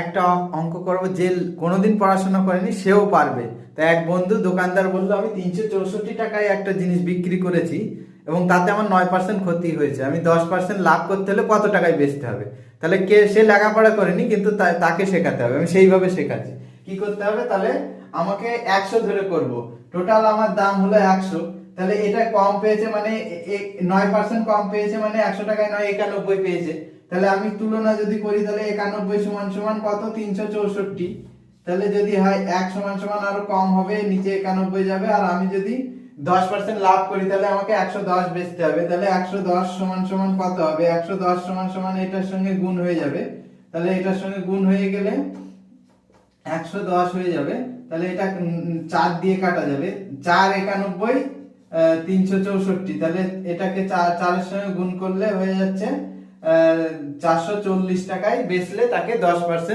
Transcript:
একটা অঙ্ক করবো, যে কোনোদিন পড়াশোনা করেনি সেও পারবে। তা এক বন্ধু দোকানদার বললো আমি 364 টাকায় একটা জিনিস বিক্রি করেছি এবং তাতে আমার 9% ক্ষতি হয়েছে, আমি 10% লাভ করতে হলে কত টাকায় বেচতে হবে? তাহলে সে লেখাপড়া করেনি কিন্তু তাকে শেখাতে হবে, আমি সেইভাবে শেখাচ্ছি। কি করতে হবে? তাহলে আমাকে 100 ধরে করব, টোটাল আমার দাম হলো 100। তাহলে এটা কম পেয়েছে মানে 9% কম পেয়েছে মানে 100 টাকায় 91 পেয়েছে। তাহলে আমি তুলনা যদি করি তাহলে 91 সমান সমান কত? 364। তাহলে যদি হয় 1 সমান সমান আরো কম হবে, নিচে 91 যাবে। আর আমি যদি 10% লাভ করি তাহলে আমাকে 110 বেচতে হবে। তাহলে 110 সমান সমান কত হবে? 110 সমান সমান এটার সঙ্গে গুণ হয়ে যাবে। তাহলে এটার সঙ্গে গুণ হয়ে গেলে 110 হয়ে যাবে। তাহলে এটা 4 দিয়ে কাটা যাবে, 4 91 364। তাহলে এটাকে 4 এর সঙ্গে গুণ করলে হয়ে যাচ্ছে 440 টাকায় বেচলে তাকে 10%